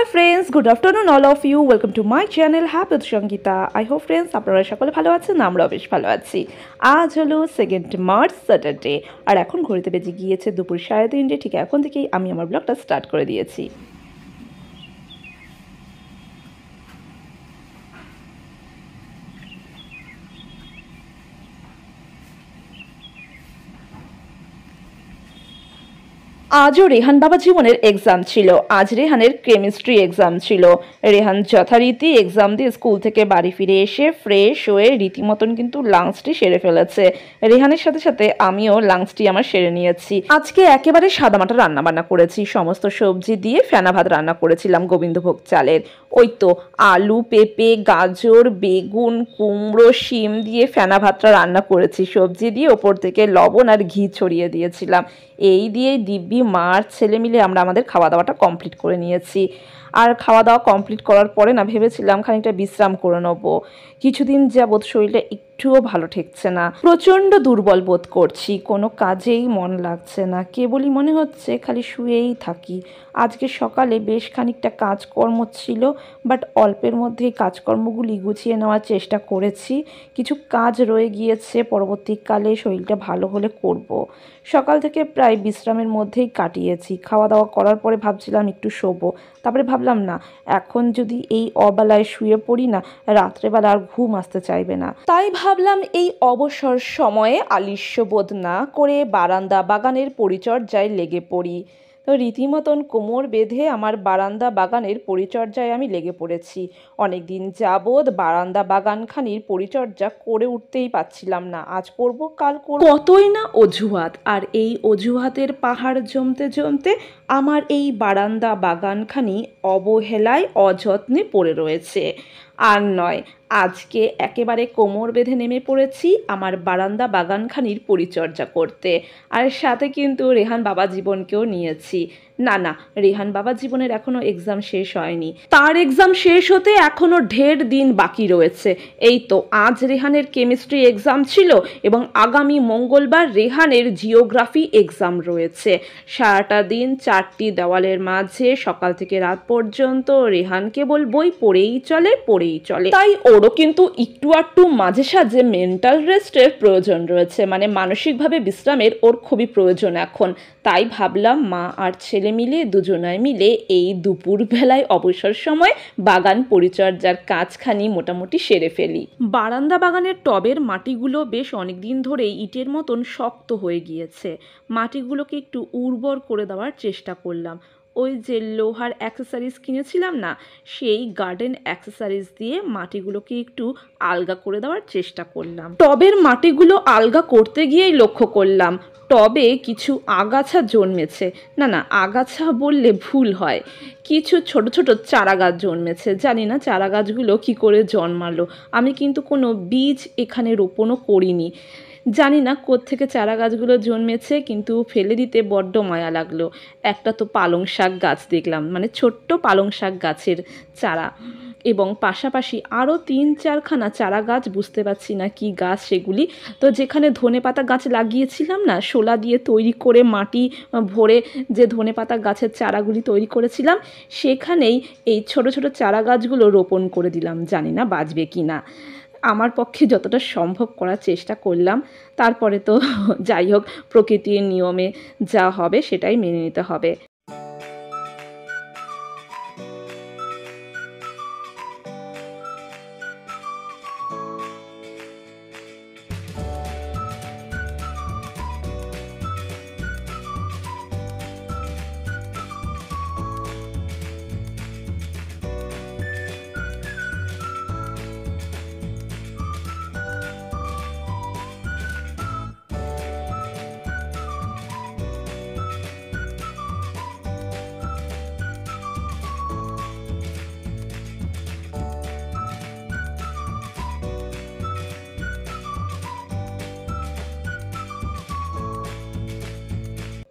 Hi friends, good afternoon all of you. Welcome to my channel Happy with Sangita. I hope friends আপনারা সকলে ভালো আছেন, আমরাও বেশ ভালো আছি। আজ হলো 2nd মার্চ স্যাটারডে, আর এখন ঘড়িতে বেজে গিয়েছে দুপুর 3:30। ঠিক এখন থেকেই আমি আমার ব্লগটা স্টার্ট করে দিয়েছি। আজও রেহান বাবা জীবনের এক্সাম ছিল। আজ রেহানের কেমিস্ট্রি এক্সাম ছিল। রেহান যথারীতি এক্সাম দিয়ে স্কুল থেকে বাড়ি ফিরে এসে ফ্রেশ হয়ে রীতিমতন কিন্তু লাঞ্চটি সেরে ফেলেছে। রেহানের সাথে সাথে আমিও লাঞ্চটি আমার সেরে নিয়েছি। আজকে একেবারে সাদামাটা রান্নাবান্না করেছি। সমস্ত সবজি দিয়ে ফেনা ভাত রান্না করেছিলাম গোবিন্দভোগ চালের। ওই তো আলু, পেঁপে, গাজর, বেগুন, কুমড়ো, শিম দিয়ে ফেনা ভাতটা রান্না করেছি। সবজি দিয়ে ওপর থেকে লবণ আর ঘি ছড়িয়ে দিয়েছিলাম। এই দিয়েই দিব্যি মার ছেলে মিলে আমরা আমাদের খাওয়া দাওয়াটা কমপ্লিট করে নিয়েছি। আর খাওয়া দাওয়া কমপ্লিট করার পরে না ভেবেছিলাম খানিকটা বিশ্রাম করে নেবো। কিছুদিন যাবৎ শরীরটা একটুও ভালো ঠেকছে না, প্রচণ্ড দুর্বল বোধ করছি, কোনো কাজেই মন লাগছে না, কেবলই মনে হচ্ছে খালি শুয়েই থাকি। আজকে সকালে বেশ খানিকটা কাজকর্ম ছিল, বাট অল্পের মধ্যেই কাজকর্মগুলি গুছিয়ে নেওয়ার চেষ্টা করেছি। কিছু কাজ রয়ে গিয়েছে, পরবর্তীকালে শরীরটা ভালো হলে করব। সকাল থেকে প্রায় বিশ্রামের মধ্যেই কাটিয়েছি। খাওয়া দাওয়া করার পরে ভাবছিলাম একটু শোবো, তারপরে ভাবলাম না, এখন যদি এই অবেলায় শুয়ে পড়ি না, রাত্রেবেলা আর ঘুম আসতে চাইবে না। তাই ভাবলাম এই অবসর সময়ে আলস্য বোধ না করে বারান্দা বাগানের পরিচর্যায় লেগে পড়ি। তো রীতিমতন কোমর বেঁধে আমার বারান্দা বাগানের পরিচর্যায় আমি লেগে পড়েছি। অনেক দিন যাবৎ বারান্দা বাগানখানির পরিচর্যা করে উঠতেই পারছিলাম না। আজ করব, কাল করব, কতই না অজুহাত। আর এই অজুহাতের পাহাড় জমতে জমতে আমার এই বারান্দা বাগানখানি অবহেলায় অযত্নে পড়ে রয়েছে। আর নয়, আজকে একেবারে কোমর বেঁধে নেমে পড়েছি আমার বারান্দা বাগানখানির পরিচর্যা করতে। আর সাথে কিন্তু রেহান বাবা জীবনকেও নিয়েছি। না না, রেহান বাবা জীবনের এখনও এক্সাম শেষ হয়নি, তার এক্সাম শেষ হতে এখনও 1.5 দিন বাকি রয়েছে। এই তো আজ রেহানের কেমিস্ট্রি এক্সাম ছিল এবং আগামী মঙ্গলবার রেহানের জিওগ্রাফি এক্সাম রয়েছে। সারাটা দিন 4টি দেওয়ালের মাঝে সকাল থেকে রাত পর্যন্ত রেহান কেবল বই পড়েই চলে। তাই ওরও কিন্তু একটু আধটু মাঝে সাঝে মেন্টাল রেস্টের প্রয়োজন রয়েছে, মানে মানসিকভাবে বিশ্রামের ওর খুবই প্রয়োজন এখন। তাই ভাবলাম মা আর ছেলে মিলে দুজনায় মিলে এই দুপুর বেলায় অবসর সময় বাগান পরিচর্যার কাজখানি মোটামুটি সেরে ফেলি। বারান্দা বাগানের টবের মাটিগুলো বেশ অনেক দিন ধরেই ইটের মতন শক্ত হয়ে গিয়েছে। মাটিগুলোকে একটু উর্বর করে দেওয়ার চেষ্টা করলাম। ওই যে লোহার অ্যাক্সেসারিজ কিনেছিলাম না, সেই গার্ডেন অ্যাক্সেসারিজ দিয়ে মাটিগুলোকে একটু আলগা করে দেওয়ার চেষ্টা করলাম। টবের মাটিগুলো আলগা করতে গিয়েই লক্ষ্য করলাম টবে কিছু আগাছা জন্মেছে। না, আগাছা বললে ভুল হয়, কিছু ছোট ছোট চারা গাছ জন্মেছে। জানি না চারা গাছগুলো কী করে জন্মালো। আমি কিন্তু কোনো বীজ এখানে রোপণও করিনি। জানি না কোত্থেকে চারা গাছগুলো জন্মেছে, কিন্তু ফেলে দিতে বড্ড মায়া লাগলো। একটা তো পালং শাক গাছ দেখলাম, মানে ছোট্ট পালং শাক গাছের চারা, এবং পাশাপাশি আরও 3-4খানা চারা গাছ, বুঝতে পারছি না কি গাছ সেগুলি। তো যেখানে ধনেপাতা গাছ লাগিয়েছিলাম না, শোলা দিয়ে তৈরি করে মাটি ভরে যে ধনেপাতা গাছের চারাগুলি তৈরি করেছিলাম, সেখানেই এই ছোট ছোট চারা গাছগুলো রোপণ করে দিলাম। জানি না বাঁচবে কি না, আমার পক্ষে যতটা সম্ভব করার চেষ্টা করলাম। তারপরে তো যাই হোক, প্রকৃতির নিয়মে যা হবে সেটাই মেনে নিতে হবে।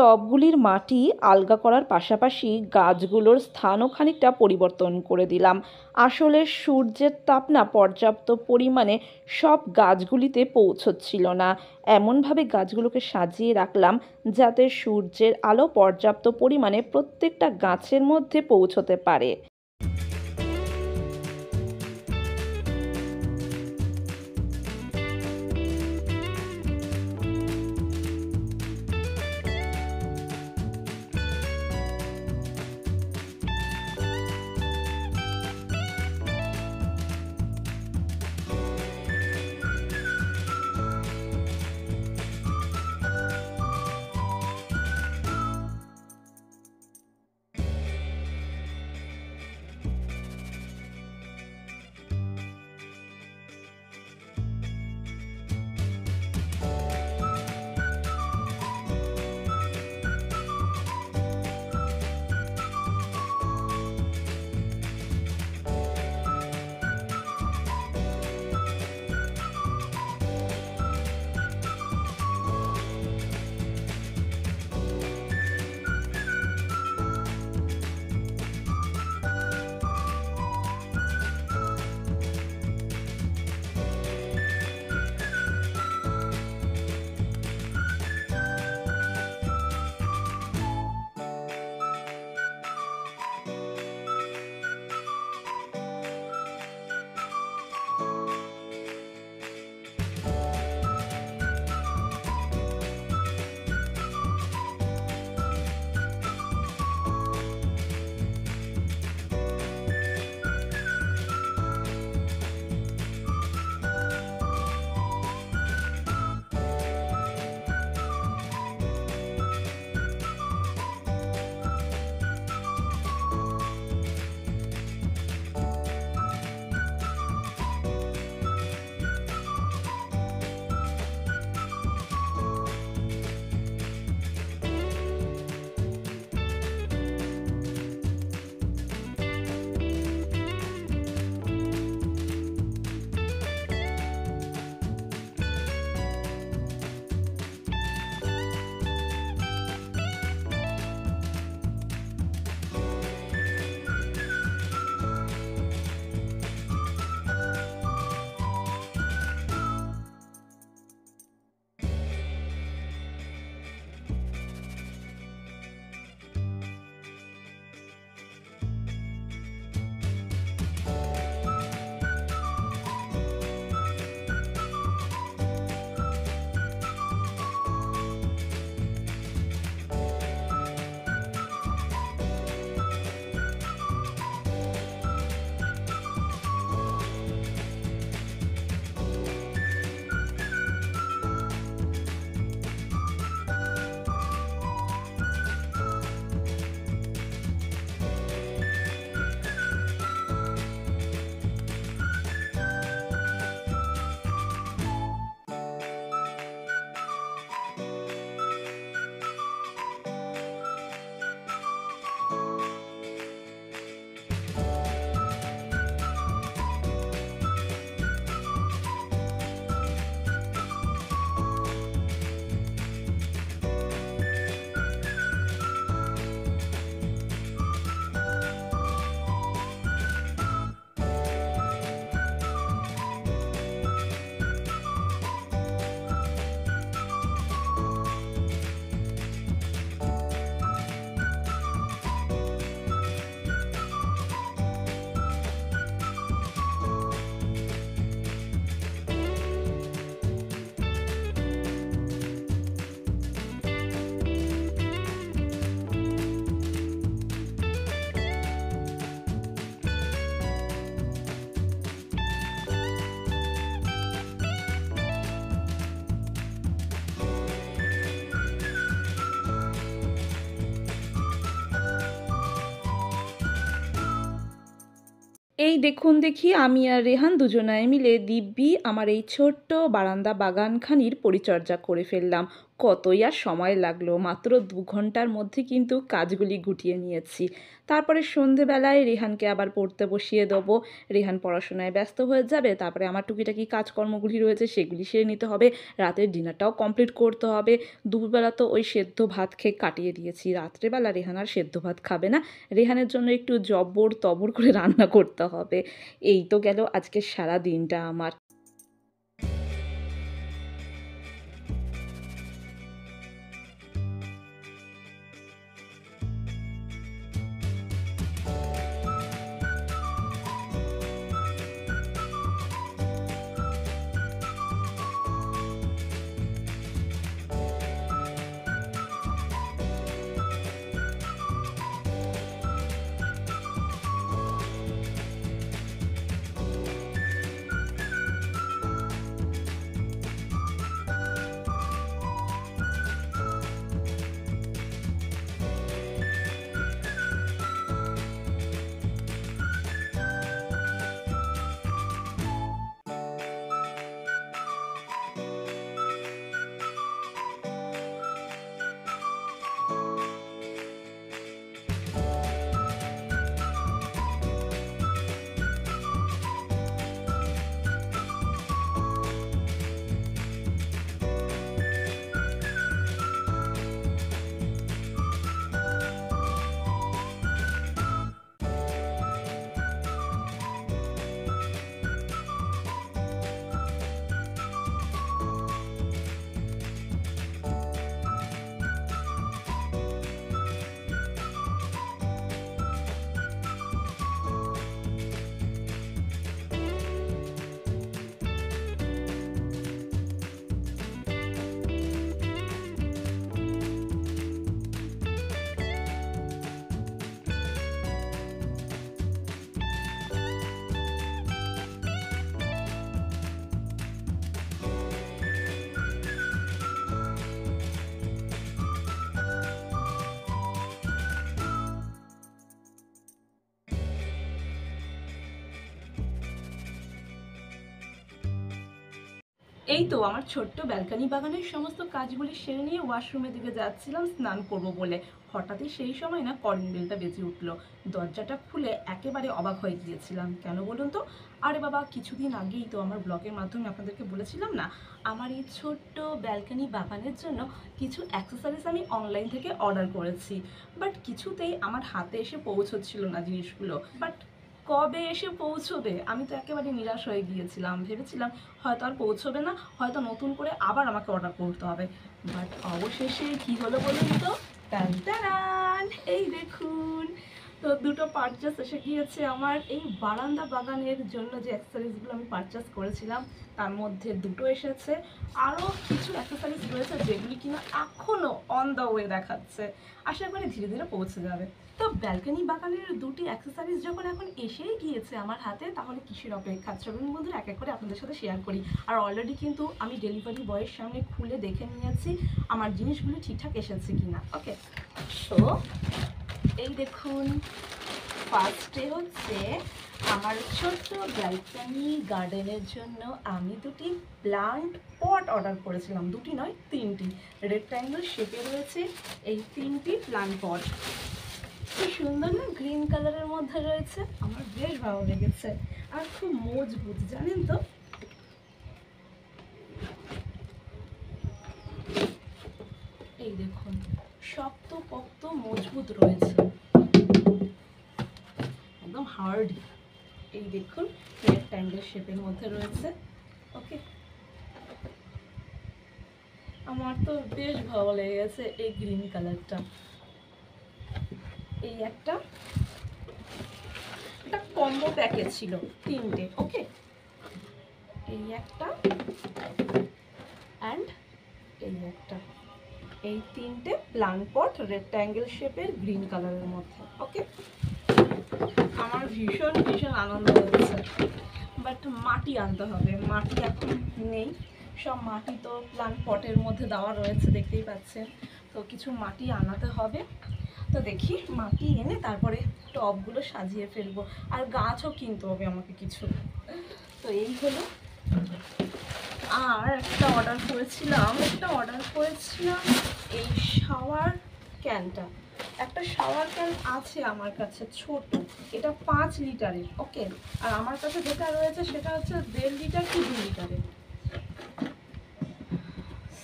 টবগুলির মাটি আলগা করার পাশাপাশি গাছগুলোর স্থানও খানিকটা পরিবর্তন করে দিলাম। আসলে সূর্যের তাপ না পর্যাপ্ত পরিমাণে সব গাছগুলিতে পৌঁছচ্ছিল না। এমনভাবে গাছগুলোকে সাজিয়ে রাখলাম যাতে সূর্যের আলো পর্যাপ্ত পরিমাণে প্রত্যেকটা গাছের মধ্যে পৌঁছতে পারে। এই দেখুন দেখি আমি আর রেহান দুজনায় মিলে দিব্যি আমার এই ছোট্ট বারান্দা বাগানখানির পরিচর্যা করে ফেললাম। কতই আর সময় লাগলো, মাত্র 2 ঘন্টার মধ্যে কিন্তু কাজগুলি গুটিয়ে নিয়েছি। তারপরে সন্ধেবেলায় রেহানকে আবার পড়তে বসিয়ে দেবো। রেহান পড়াশোনায় ব্যস্ত হয়ে যাবে, তারপরে আমার টুকিটাকি কাজকর্মগুলি রয়েছে সেগুলি সেরে নিতে হবে। রাতের ডিনারটাও কমপ্লিট করতে হবে। দুপুরবেলা তো ওই সেদ্ধ ভাত খেয়ে কাটিয়ে দিয়েছি, রাত্রেবেলা রেহান আর সেদ্ধ ভাত খাবে না। রেহানের জন্য একটু জব্বর তবর করে রান্না করতে হবে। এই তো গেল আজকে সারা দিনটা আমার। এই তো আমার ছোট্ট ব্যালকনি বাগানের সমস্ত কাজগুলি সেরে নিয়ে ওয়াশরুমের দিকে যাচ্ছিলাম স্নান করব বলে। হঠাৎই সেই সময় না কলিং বেলটা বেজে উঠলো। দরজাটা খুলে একেবারে অবাক হয়ে গিয়েছিলাম। কেন বলুন তো? আরে বাবা, কিছুদিন আগেই তো আমার ব্লগের মাধ্যমে আপনাদেরকে বলেছিলাম না, আমার এই ছোট্ট ব্যালকনি বাগানের জন্য কিছু অ্যাক্সেসরিজ আমি অনলাইন থেকে অর্ডার করেছি। বাট কিছুতেই আমার হাতে এসে পৌঁছচ্ছিল না জিনিসগুলো। বাট কবে এসে পৌঁছবে আমি তো একেবারে নিরাশ হয়ে গিয়েছিলাম। ভেবেছিলাম হয়তো আর পৌঁছবে না, হয়তো নতুন করে আবার আমাকে অর্ডার করতে হবে। বাট অবশেষে কি হলো বলুন তো? টান টান, এই দেখুন, তো দুটো পারচেস এসে গিয়েছে আমার। এই বারান্দা বাগানের জন্য যে অ্যাক্সেসরিজগুলো আমি পারচেস করেছিলাম তার মধ্যে দুটো এসেছে। আরও কিছু অ্যাক্সেসরিজ রয়েছে যেগুলি কিনা এখনও অন দ্য ওয়ে দেখাচ্ছে। আশা করি ধীরে ধীরে পৌঁছে যাবে। তো ব্যালকনি বাগানের দুটি অ্যাক্সেসরিজ যখন এখন এসেই গিয়েছে আমার হাতে, তাহলে কিসের অপেক্ষা? চলুন বন্ধুরা এক এক করে আপনাদের সাথে শেয়ার করি। আর অলরেডি কিন্তু আমি ডেলিভারি বয়ের সামনে খুলে দেখে নিয়েছি আমার জিনিসগুলি ঠিকঠাক এসেছে কিনা। ওকে, সো এই দেখুন, ফার্স্টে হচ্ছে আমার ছোট্ট ব্যালকনি গার্ডেনের জন্য আমি দুটি প্লান্ট পট অর্ডার করেছিলাম। দুটি নয়, তিনটি। রেক্ট্যাঙ্গেল শেপে রয়েছে এই তিনটি প্লান্ট পট। খুব সুন্দর না, গ্রিন কালারের মধ্যে রয়েছে, আমার বেশ ভালো লেগেছে। আর খুব মজবুত, জানেন তো? এই দেখুন, শক্ত পোক্ত মজবুত রয়েছে, একদম হার্ড। এই দেখুন, রেক্ট্যাঙ্গেল শেপের মধ্যে রয়েছে। ওকে, আমার তো বেশ ভালো লেগেছে এই গ্রিন কালারটা। এই একটা কম্বো প্যাকেজ ছিল তিনটে। ওকে, এই একটা অ্যান্ড এই একটা, এই তিনটে প্লান্ট পট রেক্ট্যাঙ্গেল শেপের গ্রিন কালারের মধ্যে। ওকে, আমার ভীষণ ভীষণ আনন্দ হচ্ছে। বাট মাটি আনতে হবে, মাটি এখন নেই। সব মাটি তো প্লান্ট পটের মধ্যে দেওয়া রয়েছে, দেখতেই পাচ্ছেন। তো কিছু মাটি আনাতে হবে। তো তো দেখি মাটি এনে তারপরে টবগুলো সাজিয়ে ফেলবো, আর গাছও কিনতে হবে আমাকে কিছু। তো এই হলো। আর একটা অর্ডার করেছিলাম এই শাওয়ার ক্যানটা। একটা শাওয়ার ক্যান আছে আমার কাছে ছোট, এটা 5 লিটারের। ওকে, আর আমার কাছে যেটা রয়েছে সেটা হচ্ছে 1.5 লিটার কি 2 লিটারের।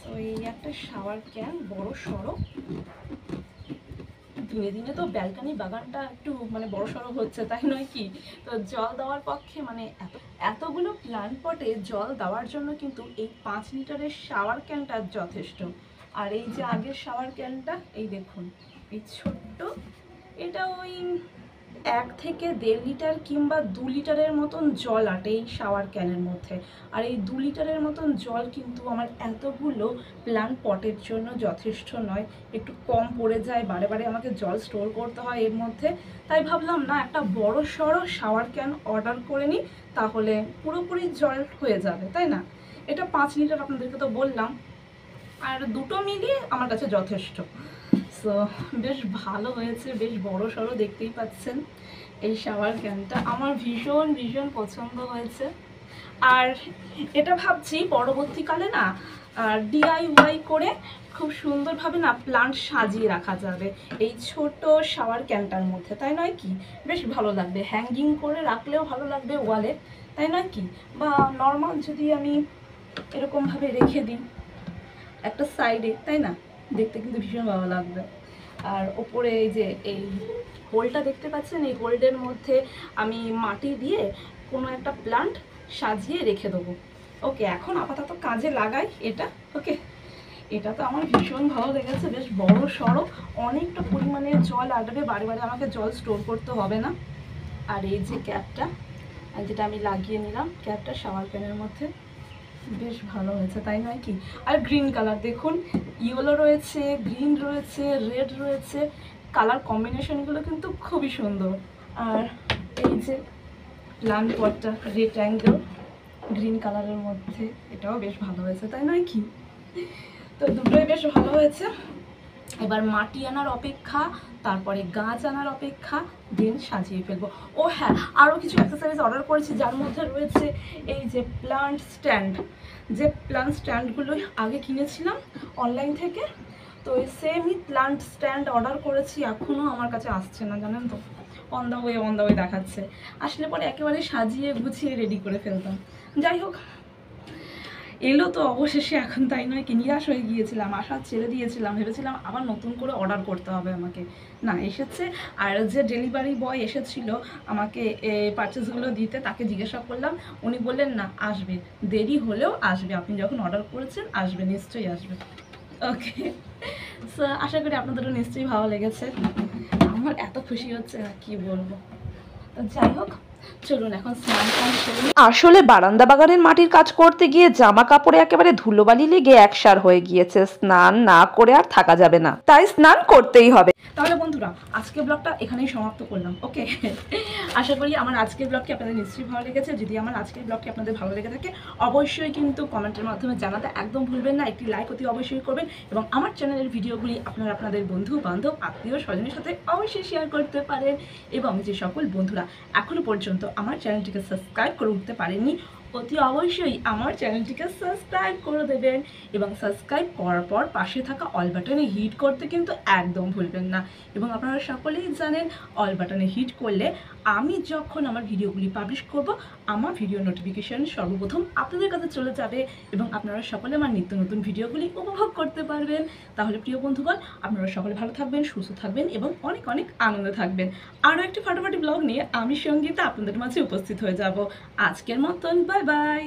তো এই একটা শাওয়ার ক্যান বড় সড়ো। দিনে দিনে তো ব্যালকনি বাগানটা একটু মানে বড় সড়ো হচ্ছে, তাই নয় কি? তো জল দেওয়ার পক্ষে মানে এতগুলো প্ল্যান্ট পটে জল দেওয়ার জন্য কিন্তু এই 5 লিটারের শাওয়ার ক্যানটা যথেষ্ট। আর এই যে আগের শাওয়ার ক্যানটা, এই দেখুন এই ছোট্ট, এটা ওই 1 থেকে 1.5 লিটার কিংবা 2 লিটারের মতন জল আটে এই শাওয়ার ক্যানের মধ্যে। আর এই 2 লিটারের মতন জল কিন্তু আমার এতগুলো প্ল্যান্ট পটের জন্য যথেষ্ট নয়, একটু কম পড়ে যায়, বারে বারে আমাকে জল স্টোর করতে হয় এর মধ্যে। তাই ভাবলাম না, একটা বড় সড়ো শাওয়ার ক্যান অর্ডার করে নিই, তাহলে পুরোপুরি জল হয়ে যাবে, তাই না? এটা 5 লিটার আপনাদেরকে তো বললাম, আর দুটো মিলিয়ে আমার কাছে যথেষ্ট। সো বেশ ভালো হয়েছে, বেশ বড় সড়ো, দেখতেই পাচ্ছেন। এই শাওয়ার ক্যানটা আমার ভীষণ ভীষণ পছন্দ হয়েছে। আর এটা ভাবছি পরবর্তীকালে না DIY করে খুব সুন্দরভাবে না প্লান্ট সাজিয়ে রাখা যাবে এই ছোট শাওয়ার ক্যানটার মধ্যে, তাই নয় কি? বেশ ভালো লাগবে, হ্যাঙ্গিং করে রাখলেও ভালো লাগবে ওয়ালে, তাই নয় কি? বা নর্মাল যদি আমি এরকমভাবে রেখে দিই একটা সাইডে, তাই না? দেখতে কিন্তু ভীষণ ভালো লাগবে। আর ওপরে এই যে এই হোলটা দেখতে পাচ্ছেন, এই হোল্ডের মধ্যে আমি মাটি দিয়ে কোনো একটা প্লান্ট সাজিয়ে রেখে দেবো। ওকে, এখন আপাতত কাজে লাগাই এটা। ওকে, এটা তো আমার ভীষণ ভালো লেগেছে, বেশ বড় সড়ো, অনেকটা পরিমাণে জল আসবে, বারে বারে আমাকে জল স্টোর করতে হবে না। আর এই যে ক্যাপটা যেটা আমি লাগিয়ে নিলাম, ক্যাপটা শাওয়ার ক্যানের মধ্যে, বেশ ভালো হয়েছে, তাই নয় কি? আর গ্রিন কালার দেখুন, ইয়েলো রয়েছে, গ্রিন রয়েছে, রেড রয়েছে, কালার কম্বিনেশনগুলো কিন্তু খুবই সুন্দর। আর এই যে প্লান্ট পটটা রেক্ট্যাঙ্গেল গ্রিন কালারের মধ্যে, এটাও বেশ ভালো হয়েছে, তাই নয় কি? তো দুটোই বেশ ভালো হয়েছে। এবার মাটি আনার অপেক্ষা, তারপরে গাছ আনার অপেক্ষা, দেন সাজিয়ে ফেলবো। ও হ্যাঁ, আরও কিছু অ্যাক্সেসরিজ অর্ডার করেছি, যার মধ্যে রয়েছে এই যে প্লান্ট স্ট্যান্ড। যে প্লান্ট স্ট্যান্ডগুলো আগে কিনেছিলাম অনলাইন থেকে, তো এই সেমই প্লান্ট স্ট্যান্ড অর্ডার করেছি, এখনও আমার কাছে আসছে না, জানেন তো। অন দ্য ওয়ে দেখাচ্ছে, আসলে পরে একেবারে সাজিয়ে গুছিয়ে রেডি করে ফেলতাম। যাই হোক, এলো তো অবশেষে এখন, তাই নয় কি? নিরাশ হয়ে গিয়েছিলাম, আশা ছেড়ে দিয়েছিলাম, ভেবেছিলাম আবার নতুন করে অর্ডার করতে হবে আমাকে। না, এসেছে। আর যে ডেলিভারি বয় এসেছিল আমাকে পারচেসগুলো দিতে, তাকে জিজ্ঞাসা করলাম, উনি বললেন না, আসবে, দেরি হলেও আসবে, আপনি যখন অর্ডার করেছেন আসবে, নিশ্চয়ই আসবে। ওকে, সো আশা করি আপনাদেরও নিশ্চয়ই ভালো লেগেছে। আমার এত খুশি হচ্ছে না কি বলবো। তো যাই হোক, চলুন এখন স্নান টান সেরে। আসলে বারান্দা বাগানের মাটির কাজ করতে গিয়ে জামা কাপড়ে একেবারে ধুলোবালি লেগে একসার হয়ে গিয়েছে, স্নান না করে আর থাকা যাবে না, তাই স্নান করতেই হবে। তাহলে বন্ধুরা, আজকের ব্লগটা এখানেই সমাপ্ত করলাম। ওকে, আশা করি আমার আজকের ব্লগটি আপনাদের নিশ্চয়ই ভালো লেগেছে। যদি আমার আজকের ব্লগটি আপনাদের ভালো লেগে থাকে, অবশ্যই কিন্তু কমেন্টের মাধ্যমে জানাতে একদম ভুলবেন না, একটি লাইক অতি অবশ্যই করবেন, এবং আমার চ্যানেলের ভিডিওগুলি আপনারা আপনাদের বন্ধু বান্ধব আত্মীয় স্বজনের সাথে অবশ্যই শেয়ার করতে পারেন। এবং যে সকল বন্ধুরা এখনো পর্যন্ত আমার চ্যানেলটিকে সাবস্ক্রাইব করে উঠতে পারেননি, অতি অবশ্যই আমার চ্যানেলটিকে সাবস্ক্রাইব করে দেবেন, এবং সাবস্ক্রাইব করার পর পাশে থাকা অল বাটনে হিট করতে কিন্তু একদম ভুলবেন না। এবং আপনারা সকলেই জানেন, অল বাটনে হিট করলে আমি যখন আমার ভিডিওগুলি পাবলিশ করব, আমার ভিডিও নোটিফিকেশান সর্বপ্রথম আপনাদের কাছে চলে যাবে, এবং আপনারা সকলে আমার নিত্য নতুন ভিডিওগুলি উপভোগ করতে পারবেন। তাহলে প্রিয় বন্ধুগণ, আপনারা সকলে ভালো থাকবেন, সুস্থ থাকবেন, এবং অনেক অনেক আনন্দে থাকবেন। আরও একটি ফাটাফাটি ব্লগ নিয়ে আমি সঙ্গীতা আপনাদের মাঝে উপস্থিত হয়ে যাব। আজকের মতন বাই বাই।